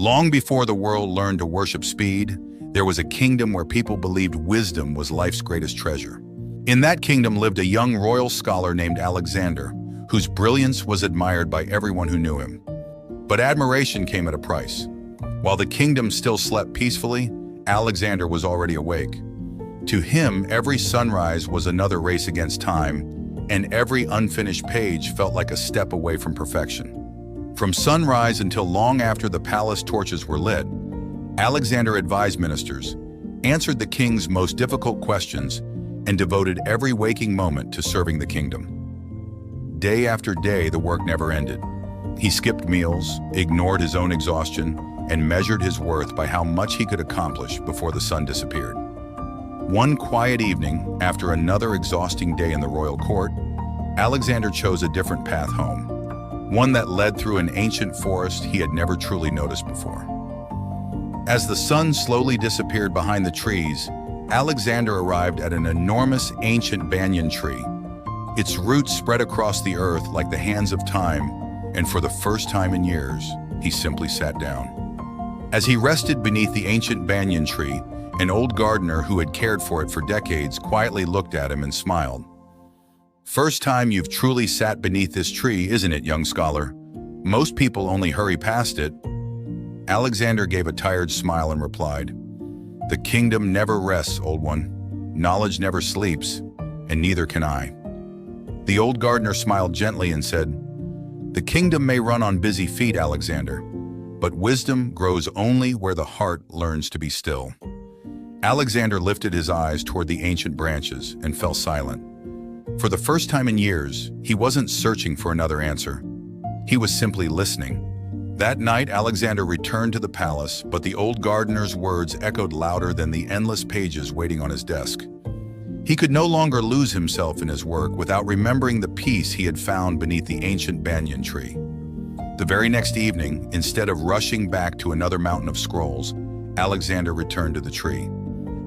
Long before the world learned to worship speed, there was a kingdom where people believed wisdom was life's greatest treasure. In that kingdom lived a young royal scholar named Alexander, whose brilliance was admired by everyone who knew him. But admiration came at a price. While the kingdom still slept peacefully, Alexander was already awake. To him, every sunrise was another race against time, and every unfinished page felt like a step away from perfection. From sunrise until long after the palace torches were lit, Alexander advised ministers, answered the king's most difficult questions, and devoted every waking moment to serving the kingdom. Day after day, the work never ended. He skipped meals, ignored his own exhaustion, and measured his worth by how much he could accomplish before the sun disappeared. One quiet evening, after another exhausting day in the royal court, Alexander chose a different path home, one that led through an ancient forest he had never truly noticed before. As the sun slowly disappeared behind the trees, Alexander arrived at an enormous ancient banyan tree. Its roots spread across the earth like the hands of time, and for the first time in years, he simply sat down. As he rested beneath the ancient banyan tree, an old gardener who had cared for it for decades quietly looked at him and smiled. "First time you've truly sat beneath this tree, isn't it, young scholar? Most people only hurry past it." Alexander gave a tired smile and replied, "The kingdom never rests, old one. Knowledge never sleeps, and neither can I." The old gardener smiled gently and said, "The kingdom may run on busy feet, Alexander, but wisdom grows only where the heart learns to be still." Alexander lifted his eyes toward the ancient branches and fell silent. For the first time in years, he wasn't searching for another answer. He was simply listening. That night, Alexander returned to the palace, but the old gardener's words echoed louder than the endless pages waiting on his desk. He could no longer lose himself in his work without remembering the peace he had found beneath the ancient banyan tree. The very next evening, instead of rushing back to another mountain of scrolls, Alexander returned to the tree.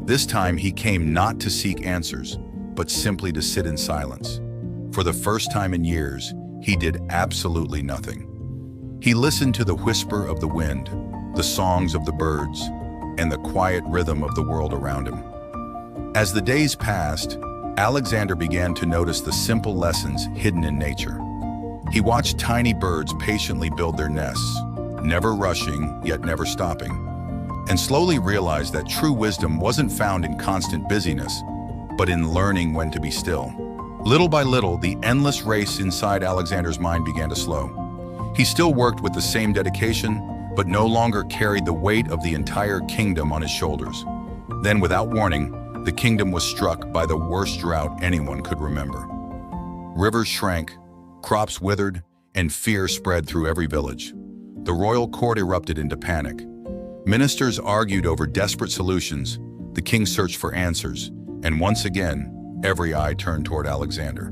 This time, he came not to seek answers, but simply to sit in silence. For the first time in years, he did absolutely nothing. He listened to the whisper of the wind, the songs of the birds, and the quiet rhythm of the world around him. As the days passed, Alexander began to notice the simple lessons hidden in nature. He watched tiny birds patiently build their nests, never rushing, yet never stopping, and slowly realized that true wisdom wasn't found in constant busyness, but in learning when to be still. Little by little, the endless race inside Alexander's mind began to slow. He still worked with the same dedication, but no longer carried the weight of the entire kingdom on his shoulders. Then, without warning, the kingdom was struck by the worst drought anyone could remember. Rivers shrank, crops withered, and fear spread through every village. The royal court erupted into panic. Ministers argued over desperate solutions, the king searched for answers, and once again, every eye turned toward Alexander.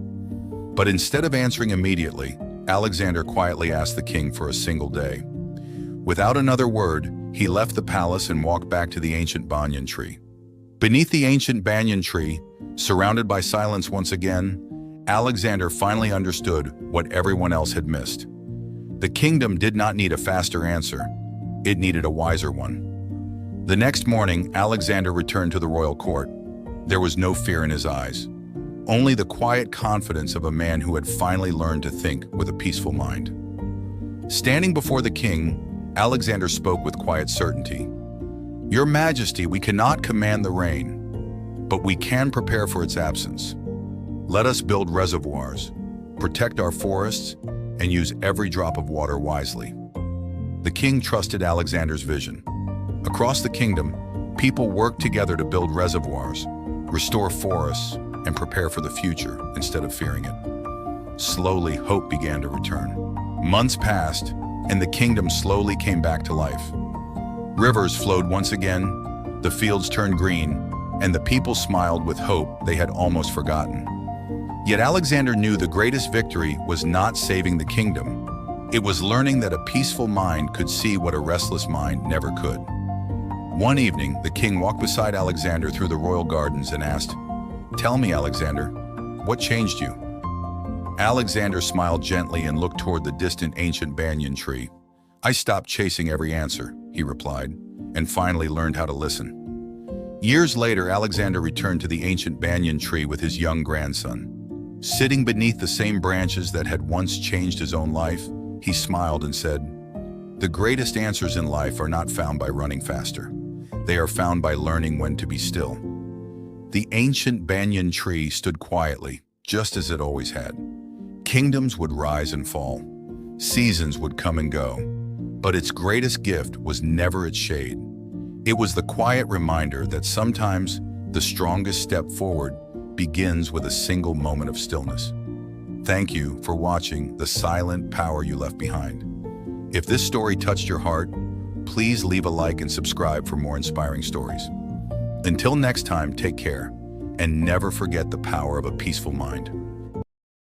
But instead of answering immediately, Alexander quietly asked the king for a single day. Without another word, he left the palace and walked back to the ancient banyan tree. Beneath the ancient banyan tree, surrounded by silence once again, Alexander finally understood what everyone else had missed. The kingdom did not need a faster answer. It needed a wiser one. The next morning, Alexander returned to the royal court. There was no fear in his eyes, only the quiet confidence of a man who had finally learned to think with a peaceful mind. Standing before the king, Alexander spoke with quiet certainty. "Your Majesty, we cannot command the rain, but we can prepare for its absence. Let us build reservoirs, protect our forests, and use every drop of water wisely." The king trusted Alexander's vision. Across the kingdom, people worked together to build reservoirs, restore forests, and prepare for the future instead of fearing it. Slowly, hope began to return. Months passed, and the kingdom slowly came back to life. Rivers flowed once again, the fields turned green, and the people smiled with hope they had almost forgotten. Yet Alexander knew the greatest victory was not saving the kingdom. It was learning that a peaceful mind could see what a restless mind never could. One evening, the king walked beside Alexander through the royal gardens and asked, "Tell me, Alexander, what changed you?" Alexander smiled gently and looked toward the distant ancient banyan tree. "I stopped chasing every answer," he replied, and finally learned how to listen. Years later, Alexander returned to the ancient banyan tree with his young grandson. Sitting beneath the same branches that had once changed his own life, he smiled and said, "The greatest answers in life are not found by running faster. They are found by learning when to be still." The ancient banyan tree stood quietly, just as it always had. Kingdoms would rise and fall. Seasons would come and go. But its greatest gift was never its shade. It was the quiet reminder that sometimes the strongest step forward begins with a single moment of stillness. Thank you for watching The Silent Power You Left Behind. If this story touched your heart, please leave a like and subscribe for more inspiring stories. Until next time, take care, and never forget the power of a peaceful mind.